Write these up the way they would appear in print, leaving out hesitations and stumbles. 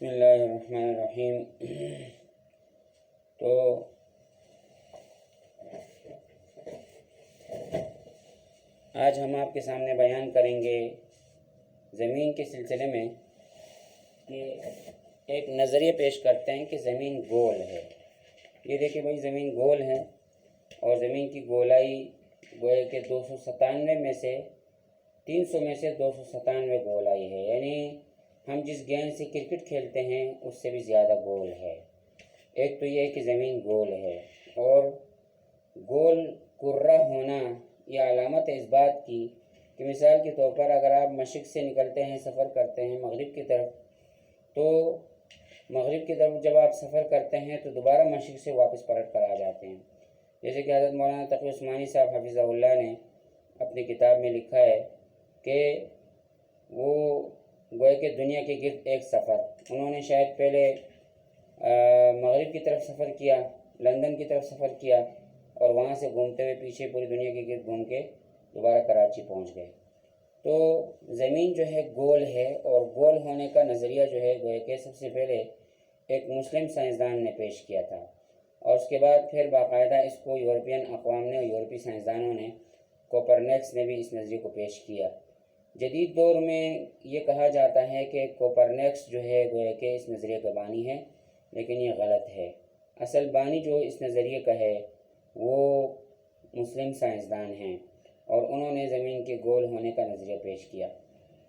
بسم اللہ الرحمن الرحیم۔ تو آج ہم آپ کے سامنے بیان کریں گے زمین کے سلسلے میں کہ ایک نظریہ پیش کرتے ہیں کہ زمین گول ہے۔ یہ دیکھیں بھائی، زمین گول ہے اور زمین کی گولائی گویا کہ 297 میں سے 300 میں سے 297 گولائی ہے، یعنی ہم جس گیند سے کرکٹ کھیلتے ہیں اس سے بھی زیادہ گول ہے۔ ایک تو یہ ہے کہ زمین گول ہے، اور گول کرہ ہونا یہ علامت ہے اس بات کی کہ مثال کے طور پر اگر آپ مشرق سے نکلتے ہیں، سفر کرتے ہیں مغرب کی طرف، تو مغرب کی طرف جب آپ سفر کرتے ہیں تو دوبارہ مشرق سے واپس پلٹ کر آ جاتے ہیں۔ جیسے کہ حضرت مولانا تقی عثمانی صاحب حفظہ اللہ نے اپنی کتاب میں لکھا ہے کہ وہ گویا کہ دنیا کے گرد ایک سفر، انہوں نے شاید پہلے مغرب کی طرف سفر کیا، لندن کی طرف سفر کیا، اور وہاں سے گھومتے ہوئے پیچھے پوری دنیا کے گرد گھوم کے دوبارہ کراچی پہنچ گئے۔ تو زمین جو ہے گول ہے، اور گول ہونے کا نظریہ جو ہے گویا کہ سب سے پہلے ایک مسلم سائنسدان نے پیش کیا تھا، اور اس کے بعد پھر باقاعدہ اس کو یورپین اقوام نے، یورپی سائنسدانوں نے، کوپرنیکس نے بھی اس نظریے کو پیش کیا۔ جدید دور میں یہ کہا جاتا ہے کہ کوپرنیکس جو ہے گویا کہ اس نظریے کا بانی ہے، لیکن یہ غلط ہے۔ اصل بانی جو اس نظریے کا ہے وہ مسلم سائنسدان ہیں، اور انہوں نے زمین کے گول ہونے کا نظریہ پیش کیا۔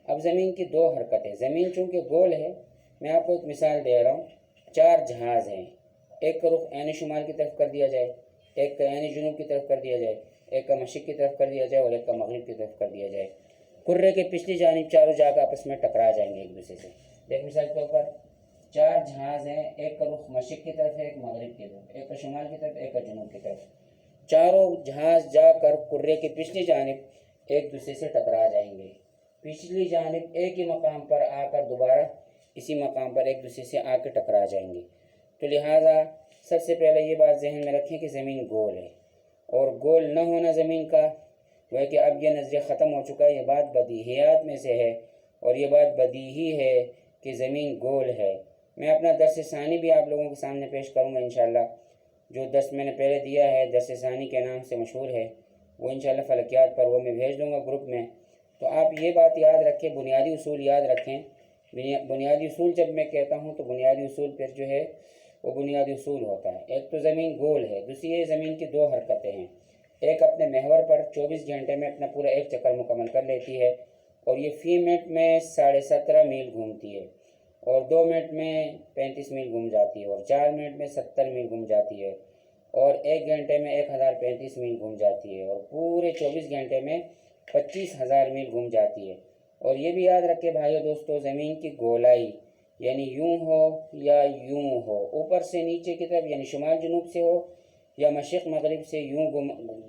اب زمین کی دو حرکتیں، زمین چونکہ گول ہے، میں آپ کو ایک مثال دے رہا ہوں۔ 4 جہاز ہیں، ایک کا رخ عین شمال کی طرف کر دیا جائے، ایک کا عین جنوب کی طرف کر دیا جائے، ایک کا مشرق کی طرف کر دیا جائے، اور ایک کا مغرب کی طرف کر دیا جائے۔ کرے کے پچھلی جانب چاروں جا کے آپس میں ٹکرا جائیں گے ایک دوسرے سے۔ ایک مثال کے طور پر 4 جہاز ہیں، ایک کا رخ مشرق کی طرف ہے، ایک مغرب کی طرف، ایک کا شمال کی طرف، ایک کا جنوب کی طرف۔ چاروں جہاز جا کر کرے کی پچھلی جانب ایک دوسرے سے ٹکرا جائیں گے، پچھلی جانب ایک ہی مقام پر آ کر دوبارہ اسی مقام پر ایک دوسرے سے آ کے ٹکرا جائیں گے۔ تو لہٰذا سب سے پہلے یہ بات ذہن میں رکھیں کہ زمین گول ہے، اور گول نہ ہونا زمین کا وہ کہ اب یہ نظریہ ختم ہو چکا ہے۔ یہ بات بدیہیات میں سے ہے، اور یہ بات بدیہی ہے کہ زمین گول ہے۔ میں اپنا درس ثانی بھی آپ لوگوں کے سامنے پیش کروں گا انشاءاللہ، جو درس میں نے پہلے دیا ہے، درس ثانی کے نام سے مشہور ہے، وہ انشاءاللہ فلکیات پر وہ میں بھیج دوں گا گروپ میں۔ تو آپ یہ بات یاد رکھیں، بنیادی اصول یاد رکھیں۔ بنیادی اصول جب میں کہتا ہوں تو بنیادی اصول پھر جو ہے وہ بنیادی اصول ہوتا ہے۔ ایک تو زمین گول ہے، دوسری یہ زمین کی 2 حرکتیں ہیں۔ ایک اپنے محور پر 24 گھنٹے میں اپنا پورا ایک چکر مکمل کر لیتی ہے، اور یہ فی منٹ میں 17.5 میل گھومتی ہے، اور 2 منٹ میں 35 میل گھوم جاتی ہے، اور 4 منٹ میں 70 میل گھوم جاتی ہے، اور 1 گھنٹے میں 1035 میل گھوم جاتی ہے، اور پورے 24 گھنٹے میں 25,000 میل گھوم جاتی ہے۔ اور یہ بھی یاد رکھے بھائیو دوستو، زمین کی گولائی یعنی یوں ہو یا یوں ہو، اوپر سے نیچے کی طرف یعنی شمال جنوب سے ہو یا مشرق مغرب سے یوں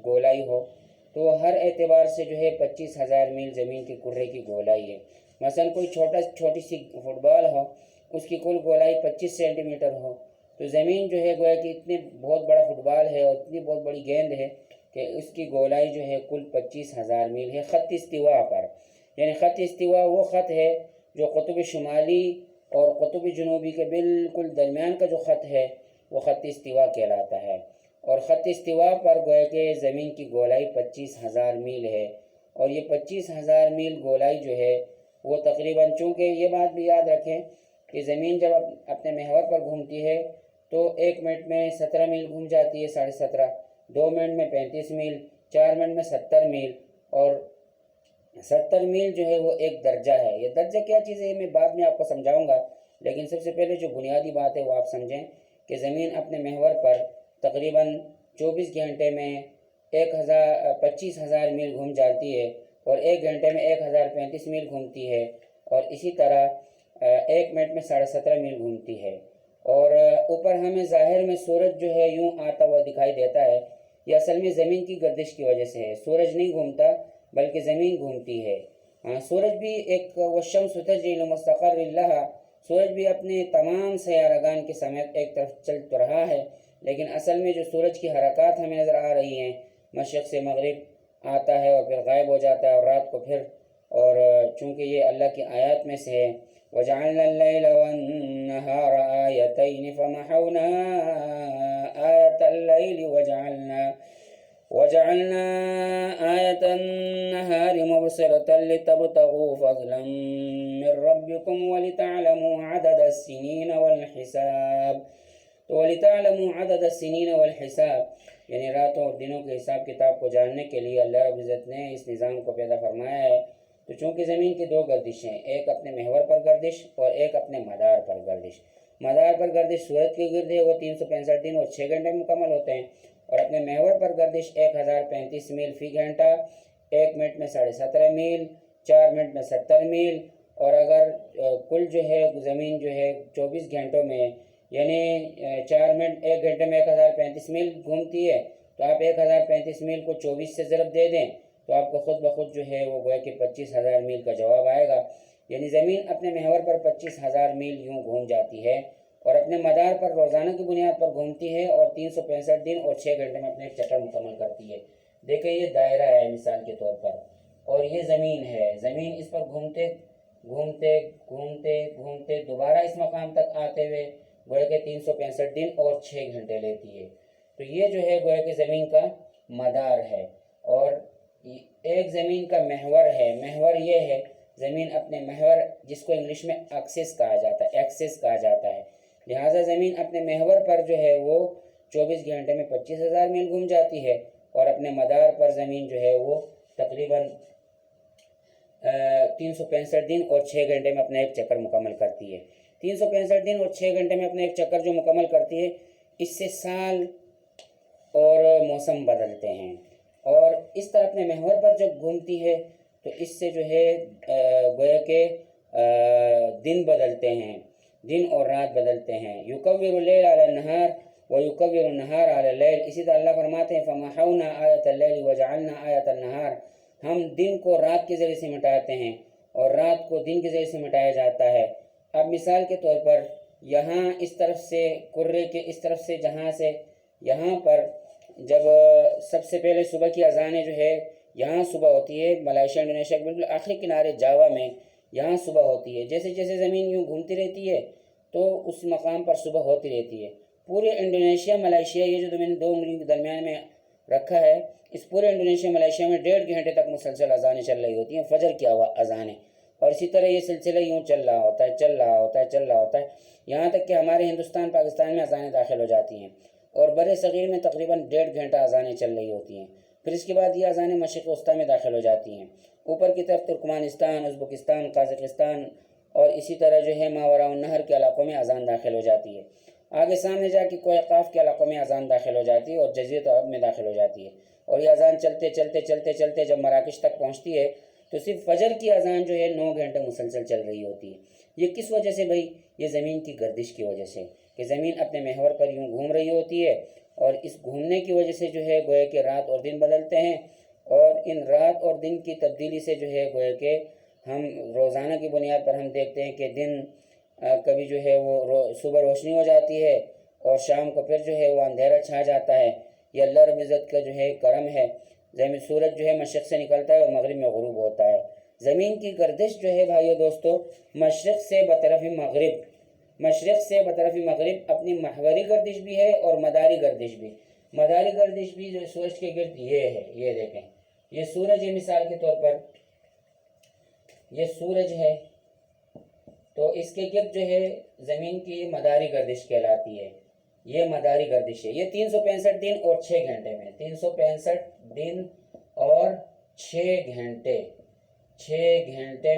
گولائی ہو، تو ہر اعتبار سے جو ہے 25,000 میل زمین کے کرے کی گولائی ہے۔ مثلا کوئی چھوٹی سی فٹ بال ہو، اس کی کل گولائی 25 سینٹی میٹر ہو، تو زمین جو ہے گویا کہ اتنی بہت بڑا فٹ بال ہے اور اتنی بہت بڑی گیند ہے کہ اس کی گولائی جو ہے کل 25,000 میل ہے خط استوا پر۔ یعنی خط استوا وہ خط ہے جو قطب شمالی اور قطب جنوبی کے بالکل درمیان کا جو خط ہے وہ خط استوا کہلاتا ہے، اور خط استوا پر گویا کہ زمین کی گولائی 25,000 میل ہے۔ اور یہ 25,000 میل گولائی جو ہے وہ تقریباً، چونکہ یہ بات بھی یاد رکھیں کہ زمین جب اپنے محور پر گھومتی ہے تو 1 منٹ میں 17 میل گھوم جاتی ہے، 17.5، 2 منٹ میں 35 میل، 4 منٹ میں 70 میل، اور 70 میل جو ہے وہ ایک درجہ ہے۔ یہ درجہ کیا چیز ہے میں بعد میں آپ کو سمجھاؤں گا، لیکن سب سے پہلے جو بنیادی بات ہے وہ آپ سمجھیں کہ زمین اپنے محور پر تقریباً 24 گھنٹے میں 25,000 میل گھوم جاتی ہے، اور 1 گھنٹے میں 1035 میل گھومتی ہے، اور اسی طرح 1 منٹ میں 17.5 میل گھومتی ہے۔ اور اوپر ہمیں ظاہر میں سورج جو ہے یوں آتا ہوا دکھائی دیتا ہے، یہ اصل میں زمین کی گردش کی وجہ سے ہے۔ سورج نہیں گھومتا بلکہ زمین گھومتی ہے۔ سورج بھی ایک والشمس تجری لمستقر لہا، سورج بھی اپنے تمام سیارگان کے سمیت ایک طرف چل تو رہا ہے، لیکن اصل میں جو سورج کی حرکات ہمیں نظر آ رہی ہیں، مشرق سے مغرب آتا ہے اور پھر غائب ہو جاتا ہے، اور رات کو پھر، اور چونکہ یہ اللہ کی آیات میں سے ہے وجعلنا الليل والنهار آيتين فمحونا آية الليل وجعلنا آية النهار مبصرة لتبتغوا فضلا من ربكم ولتعلموا عدد السنين والحساب. تو وَلِتَعْلَمُوا عَدَدَ السِّنِينَ وَالْحِسَابِ یعنی راتوں اور دنوں کے حساب کتاب کو جاننے کے لیے اللہ رب العزت نے اس نظام کو پیدا فرمایا ہے. تو چونکہ زمین کی دو گردشیں، ایک اپنے محور پر گردش اور ایک اپنے مدار پر گردش. مدار پر گردش سورج کی گرد ہے، وہ 365 دن اور 6 گھنٹے مکمل ہوتے ہیں، اور اپنے محور پر گردش 1035 میل فی گھنٹہ، 1 منٹ میں 17.5 میل، 4 منٹ میں 70 میل. اور اگر کل جو ہے زمین جو ہے 24 گھنٹوں میں یعنی 4 منٹ 1 گھنٹے میں 1035 میل گھومتی ہے، تو آپ 1035 میل کو 24 سے ضرب دے دیں تو آپ کو خود بخود جو ہے وہ گویا کہ 25,000 میل کا جواب آئے گا. یعنی زمین اپنے محور پر 25,000 میل یوں گھوم جاتی ہے اور اپنے مدار پر روزانہ کی بنیاد پر گھومتی ہے اور 365 دن اور 6 گھنٹے میں اپنے ایک چکر مکمل کرتی ہے. دیکھیں یہ دائرہ ہے مثال کے طور پر، اور یہ زمین ہے. زمین اس پر گھومتے گھومتے گھومتے گھومتے دوبارہ اس مقام تک آتے ہوئے گویا کہ 365 دن اور 6 گھنٹے لیتی ہے. تو یہ جو ہے گویا کہ زمین کا مدار ہے، اور ایک زمین کا محور ہے. محور یہ ہے زمین اپنے محور، جس کو انگلش میں ایکسس کہا جاتا ہے. لہٰذا زمین اپنے محور پر جو ہے وہ 24 گھنٹے میں 25,000 میل گھوم جاتی ہے، اور اپنے مدار پر زمین جو ہے وہ تقریباً 365 دن اور 6 گھنٹے میں اپنا ایک چکر مکمل کرتی ہے. 365 دن اور 6 گھنٹے میں اپنا ایک چکر جو مکمل کرتی ہے، اس سے سال اور موسم بدلتے ہیں. اور اس طرح اپنے محور پر جب گھومتی ہے تو اس سے جو ہے گویا کہ دن بدلتے ہیں، دن اور رات بدلتے ہیں. یکور اللیل علی النہار ویکور النہار علی اللیل. اسی طرح اللہ فرماتے ہیں فمحونا آیۃ اللیل وجعلنا آیۃ النہار. ہم دن کو رات کے ذریعے سے مٹاتے ہیں اور رات کو دن کے ذریعے سے مٹایا جاتا ہے. اب مثال کے طور پر یہاں اس طرف سے کرے کے اس طرف سے جہاں سے یہاں پر جب سب سے پہلے صبح کی اذانیں جو ہے یہاں صبح ہوتی ہے، ملائیشیا انڈونیشیا کے بالکل آخری کنارے جاوا میں یہاں صبح ہوتی ہے. جیسے جیسے زمین یوں گھومتی رہتی ہے تو اس مقام پر صبح ہوتی رہتی ہے. پورے انڈونیشیا ملائیشیا، یہ جو میں نے 2 انگلیوں کے درمیان میں رکھا ہے، اس پورے انڈونیشیا ملائیشیا میں 1.5 گھنٹے تک مسلسل اذانیں چل رہی ہوتی ہیں، فجر کی اذانیں. اور اسی طرح یہ سلسلہ یوں چل رہا ہوتا ہے یہاں تک کہ ہمارے ہندوستان پاکستان میں اذانیں داخل ہو جاتی ہیں، اور بر صغیر میں تقریباً 1.5 گھنٹہ اذانیں چل رہی ہوتی ہیں. پھر اس کے بعد یہ اذانیں مشرق وسطیٰ میں داخل ہو جاتی ہیں. اوپر کی طرف ترکمانستان، ازبکستان، قازقستان اور اسی طرح جو ہے ماوراء النہر کے علاقوں میں اذان داخل ہو جاتی ہے. آگے سامنے جا کے کوہ قاف کے علاقوں میں اذان داخل ہو جاتی ہے اور جزیرۃ عرب میں داخل ہو جاتی ہے. اور یہ اذان چلتے جب مراکش تک پہنچتی ہے تو صرف فجر کی اذان جو ہے 9 گھنٹے مسلسل چل رہی ہوتی ہے. یہ کس وجہ سے بھائی؟ یہ زمین کی گردش کی وجہ سے، کہ زمین اپنے محور پر یوں گھوم رہی ہوتی ہے، اور اس گھومنے کی وجہ سے جو ہے گویا کہ رات اور دن بدلتے ہیں. اور ان رات اور دن کی تبدیلی سے جو ہے گویا کہ ہم روزانہ کی بنیاد پر ہم دیکھتے ہیں کہ دن کبھی جو ہے وہ صبح روشنی ہو جاتی ہے اور شام کو پھر جو ہے وہ اندھیرا چھا جاتا ہے. یہ اللہ رب العزت کا جو ہے کرم ہے. زمین سورج جو ہے مشرق سے نکلتا ہے اور مغرب میں غروب ہوتا ہے. زمین کی گردش جو ہے بھائیو دوستو مشرق سے بطرف مغرب اپنی محوری گردش بھی ہے اور مداری گردش بھی. مداری گردش بھی جو سورج کے گرد یہ ہے، یہ دیکھیں یہ سورج ہے، مثال کے طور پر یہ سورج ہے، تو اس کے گرد جو ہے زمین کی مداری گردش کہلاتی ہے. یہ مداری گردش ہے. یہ 365 دن اور 6 گھنٹے میں 365 دن اور 6 گھنٹے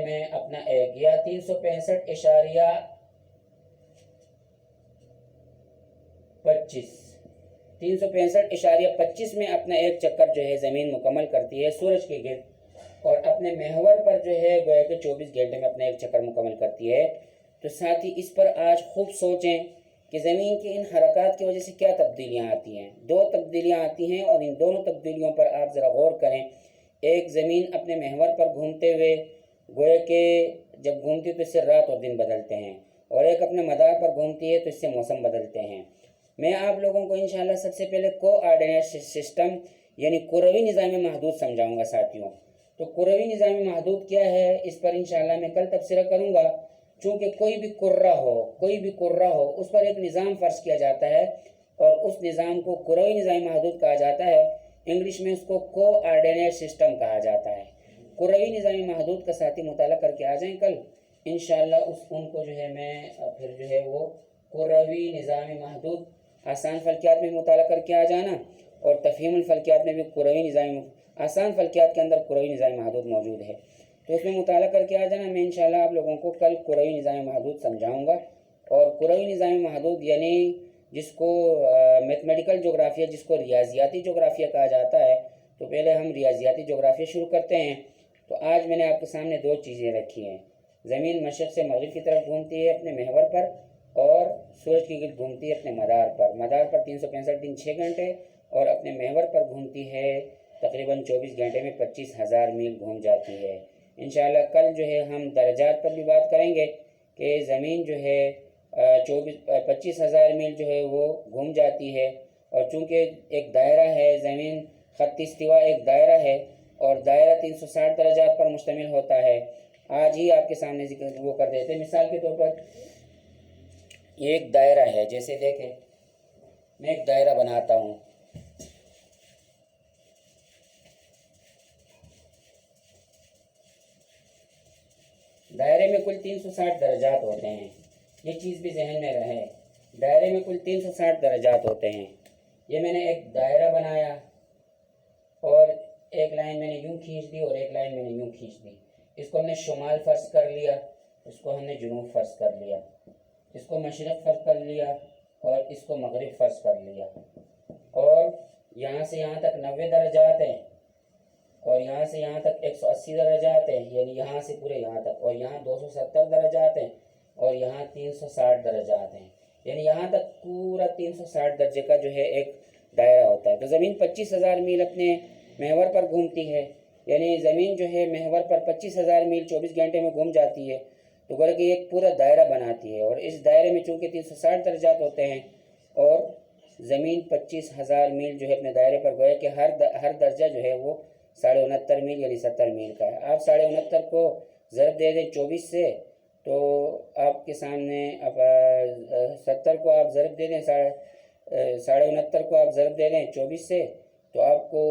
میں اپنا ایک یا 365.25 میں اپنا ایک چکر جو ہے زمین مکمل کرتی ہے سورج کے گرد، اور اپنے محور پر جو ہے گویا کہ 24 گھنٹے میں اپنا ایک چکر مکمل کرتی ہے. تو ساتھ ہی اس پر آج خوب سوچیں کہ زمین کی ان حرکات کی وجہ سے کیا تبدیلیاں آتی ہیں. 2 تبدیلیاں آتی ہیں اور ان دونوں تبدیلیوں پر آپ ذرا غور کریں. ایک، زمین اپنے محور پر گھومتے ہوئے گویا کہ جب گھومتی ہے تو اس سے رات اور دن بدلتے ہیں، اور ایک اپنے مدار پر گھومتی ہے تو اس سے موسم بدلتے ہیں. میں آپ لوگوں کو انشاءاللہ سب سے پہلے کوآرڈینیٹ سسٹم یعنی کروی نظام محدود سمجھاؤں گا ساتھیوں. تو کروی نظام محدود کیا ہے اس پر انشاءاللہ میں کل تبصرہ کروں گا. چونکہ کوئی بھی قرہ ہو اس پر ایک نظام فرض کیا جاتا ہے اور اس نظام کو کروی نظامی محدود کہا جاتا ہے. انگلش میں اس کو کو آرڈینیٹ سسٹم کہا جاتا ہے. کروی نظامی محدود کا ساتھی مطالعہ کر کے آ جائیں کل انشاءاللہ. ان کو جو ہے میں پھر جو ہے وہ کروی نظامی محدود آسان فلکیات میں مطالعہ کر کے آ جانا اور تفہیم الفلکیات میں بھی کروی نظامی آسان فلکیات کے اندر کروی نظامی محدود موجود ہے تو اس میں مطالعہ کر کے آ جانا. میں انشاءاللہ آپ لوگوں کو کل کروی نظامی محدود سمجھاؤں گا. اور کروی نظامی محدود یعنی جس کو میتھمیٹیکل جغرافیہ جس کو ریاضیاتی جغرافیہ کہا جاتا ہے تو پہلے ہم ریاضیاتی جغرافیہ شروع کرتے ہیں. تو آج میں نے آپ کے سامنے دو چیزیں رکھی ہیں. زمین مشرق سے مغرب کی طرف گھومتی ہے اپنے محور پر اور سورج کی گرد گھومتی ہے اپنے مدار پر 365 دن 6 گھنٹے اور اپنے محور پر گھومتی ہے تقریباً 24 گھنٹے میں 25,000 میل گھوم جاتی ہے. انشاءاللہ کل جو ہے ہم درجات پر بھی بات کریں گے کہ زمین جو ہے 25,000 میل جو ہے وہ گھوم جاتی ہے اور چونکہ ایک دائرہ ہے زمین خط استوا ایک دائرہ ہے اور دائرہ 360 درجات پر مشتمل ہوتا ہے. آج ہی آپ کے سامنے ذکر وہ کر دیتے ہیں. مثال کے طور پر ایک دائرہ ہے, جیسے دیکھیں میں ایک دائرہ بناتا ہوں. دائرے میں کل 360 درجات ہوتے ہیں, یہ چیز بھی ذہن میں رہے. دائرے میں کل 360 درجات ہوتے ہیں. یہ میں نے ایک دائرہ بنایا اور ایک لائن میں نے یوں کھینچ دی اور ایک لائن میں نے یوں کھینچ دی. اس کو ہم نے شمال فرض کر لیا, اس کو ہم نے جنوب فرض کر لیا, اس کو مشرق فرض کر لیا اور اس کو مغرب فرض کر لیا. اور یہاں سے یہاں تک 90 درجات ہیں اور یہاں سے یہاں تک 180 درجات ہیں, یعنی یہاں سے پورے یہاں تک, اور یہاں 270 درجات ہیں اور یہاں 360 درجات ہیں, یعنی یہاں تک پورا 360 درجے کا جو ہے ایک دائرہ ہوتا ہے. تو زمین 25,000 میل اپنے محور پر گھومتی ہے, یعنی زمین جو ہے محور پر 25,000 میل 24 گھنٹے میں گھوم جاتی ہے. تو گویا کہ ایک پورا دائرہ بناتی ہے اور اس دائرے میں چونکہ 360 درجات ہوتے ہیں اور زمین 25,000 میل جو ہے اپنے دائرے پر, گویا کہ ہر درجہ جو ہے وہ 69.5 میل یعنی 70 میل کا ہے. آپ 69.5 کو ضرب دے دیں 24 سے تو آپ کے سامنے 70 کو آپ ضرب دے دیں 69.5 کو آپ ضرب دے دیں 24 سے تو آپ کو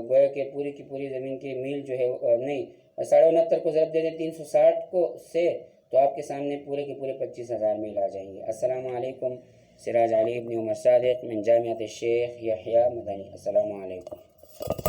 گویا کہ پوری کی پوری زمین کی میل جو ہے نہیں 69.5 کو ضرب دے دیں 360 کو سے تو آپ کے سامنے پورے کے پورے 25,000 میل آ جائیں گے. السلام علیکم. سراج علی ابن عمر صادق من جامعۃ الشیخ یحییٰ مدنی. السلام علیکم.